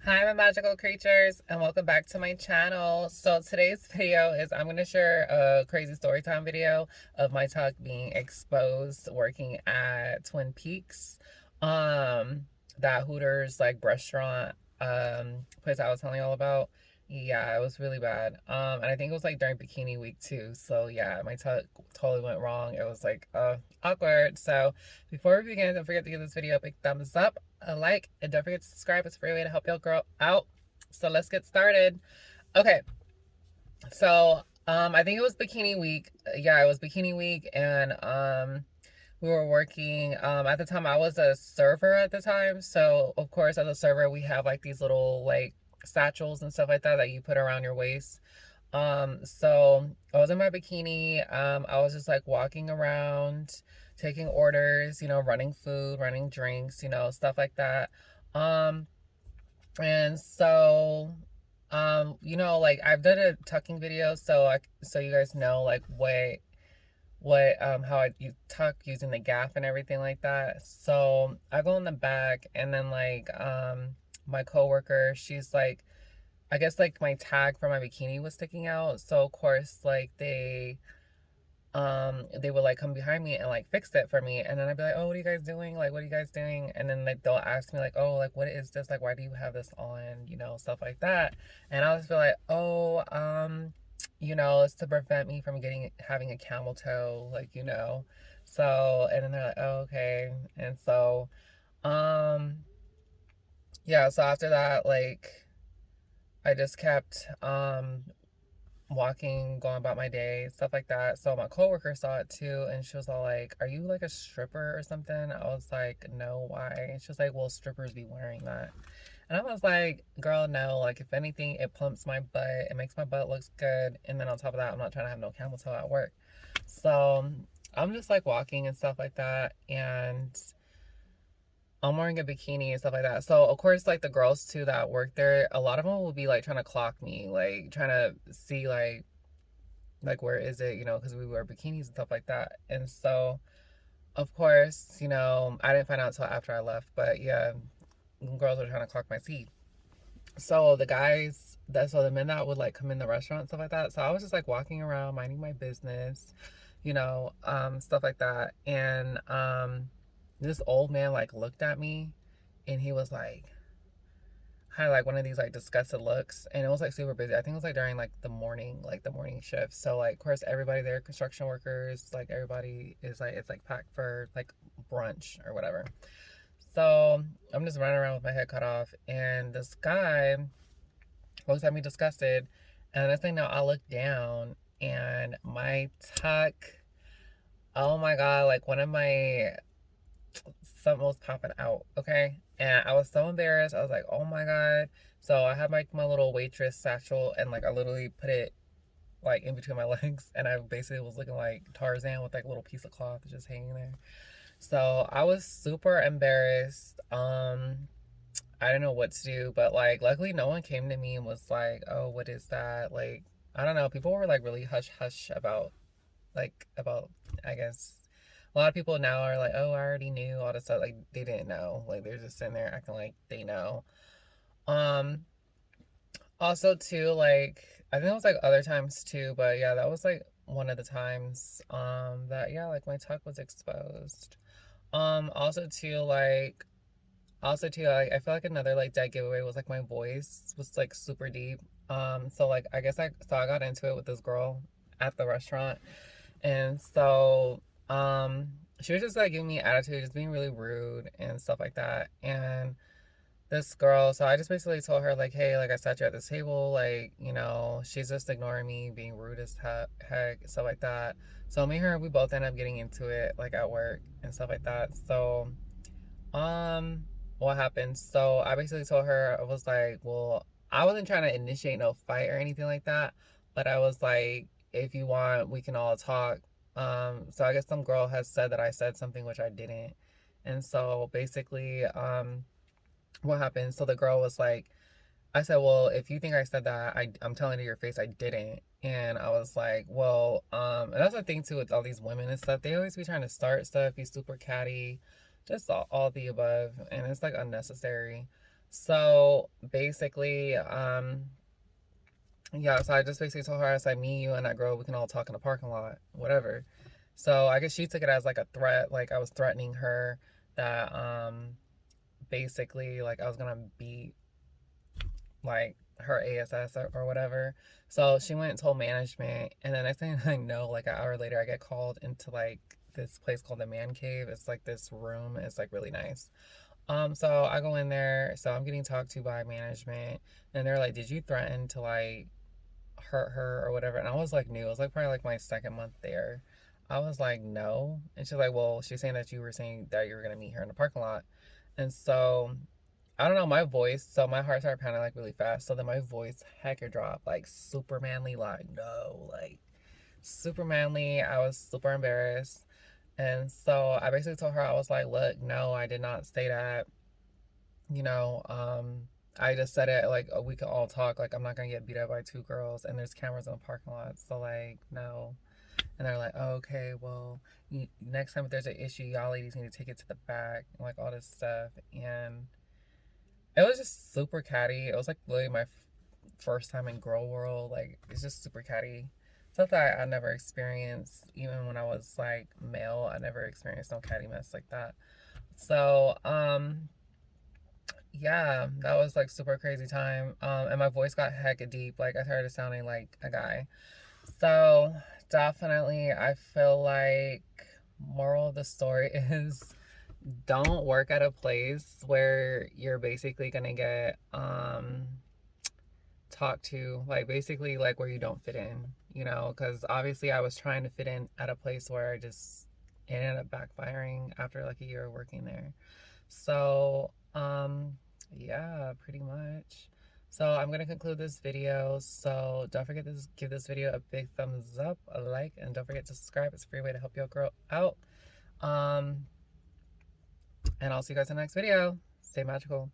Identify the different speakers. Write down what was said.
Speaker 1: Hi, my magical creatures, and welcome back to my channel. So today's video is I'm going to share a crazy story time video of my tuck being exposed working at Twin Peaks. Um, that Hooters like restaurant place I was telling you all about. Yeah, it was really bad. And I think it was like during bikini week too. So yeah, my tuck totally went wrong. It was like awkward. So before we begin, don't forget to give this video a big thumbs up, a like, and don't forget to subscribe. It's a free way to help your girl out. So let's get started. Okay, so I think it was bikini week. Yeah, it was bikini week, and we were working. At the time I was a server at the time, so of course as a server we have like these little like satchels and stuff like that that you put around your waist. So I was in my bikini. I was just like walking around, taking orders, running food, running drinks, stuff like that. Um, and so, like I've done a tucking video, so you guys know like what how you tuck using the gaff and everything like that. So I go in the back, and then like my coworker, she's like, I guess like my tag for my bikini was sticking out. So of course like they would like come behind me and like fix it for me, and then I'd be like, oh, what are you guys doing, like what are you guys doing? And then like they'll ask me like, oh, like what is this, like why do you have this on, stuff like that. And I'll just be like, oh, it's to prevent me from having a camel toe, like, so. And then they're like, oh, okay. And so um yeah, so after that, like I just kept walking, going about my day, stuff like that. So my coworker saw it too, and she was all like, "Are you like a stripper or something?" I was like, "No, why?" And she was like, "Well, strippers be wearing that." And I was like, "Girl, no. Like, if anything, it plumps my butt. It makes my butt looks good. And then on top of that, I'm not trying to have no camel toe at work." So I'm just like walking and stuff like that, and I'm wearing a bikini and stuff like that. So of course, like the girls too that work there, a lot of them will be like trying to clock me, like trying to see like where is it, because we wear bikinis and stuff like that. And so of course, I didn't find out until after I left, but yeah, girls were trying to clock my seat. So the men that would like come in the restaurant and stuff like that, so I was just like walking around minding my business, stuff like that. And this old man like looked at me, and he was like, had like one of these like disgusted looks, and it was like super busy. I think it was like during like the morning shift. So like of course everybody there, construction workers, like everybody is like, it's like packed for like brunch or whatever. So I'm just running around with my head cut off, and this guy looks at me disgusted, and the next thing now I look down, and my tuck, oh my god, like one of my something was popping out, okay? And I was so embarrassed. I was like, oh my god. So I had my little waitress satchel, and like I literally put it like in between my legs, and I basically was looking like Tarzan with like a little piece of cloth just hanging there. So I was super embarrassed. I didn't know what to do, but like luckily no one came to me and was like, oh, what is that? Like, I don't know. People were like really hush hush about, I guess, a lot of people now are like, oh, I already knew all this stuff. Like they didn't know. Like they're just sitting there acting like they know. Um, Also too, like I think it was like other times too, but yeah, that was like one of the times that, yeah, like my tuck was exposed. Also too, like I feel like another like dead giveaway was like my voice was like super deep. So like I guess I got into it with this girl at the restaurant, and so she was just like giving me attitude, just being really rude and stuff like that. And this girl, so I just basically told her like, hey, like I sat you at this table, like, she's just ignoring me, being rude as heck, stuff like that. So me and her, we both ended up getting into it like at work and stuff like that. So um what happened? So I basically told her, I was like, well, I wasn't trying to initiate no fight or anything like that, but I was like, if you want, we can all talk. So I guess some girl has said that I said something which I didn't. And so basically, what happened? So the girl was like, I said, well, if you think I said that, I'm telling to your face I didn't. And I was like, well, and that's the thing too with all these women and stuff. They always be trying to start stuff, be super catty, just all the above. And it's like unnecessary. So basically, yeah, so I just basically told her, I said, me, you, and that girl, we can all talk in the parking lot, whatever. So I guess she took it as like a threat, like I was threatening her that basically like I was gonna beat like her ASS or whatever. So she went and told management, and then next thing I know, like an hour later, I get called into like this place called the Man Cave. It's like this room. It's like really nice. So I go in there. So I'm getting talked to by management, and they're like, "Did you threaten to like hurt her or whatever?" And I was like, new. It was like probably like my second month there. I was like, no. And she's like, well, she's saying that you were saying that you were gonna meet her in the parking lot. And so I don't know, my voice, so my heart started pounding like really fast. So then my voice hecka dropped, like super manly, like no, like super manly. I was super embarrassed. And so I basically told her, I was like, look, no, I did not say that. You know, I just said it like we could all talk. Like I'm not gonna get beat up by two girls, and there's cameras in the parking lot. So like no. And they're like, oh, okay, well, next time if there's an issue, y'all ladies need to take it to the back, and like all this stuff. And it was just super catty. It was like literally my first time in girl world. Like it's just super catty. Stuff that I never experienced, even when I was like male. I never experienced no catty mess like that. So, yeah, that was like super crazy time. And my voice got hecka deep. Like I started sounding like a guy. So definitely, I feel like moral of the story is don't work at a place where you're basically gonna get talked to, like basically like where you don't fit in, you know, because obviously I was trying to fit in at a place where I just it ended up backfiring after like a year of working there. So yeah, pretty much. So I'm gonna conclude this video. So don't forget to give this video a big thumbs up, a like, and don't forget to subscribe. It's a free way to help your girl out. Um, and I'll see you guys in the next video. Stay magical.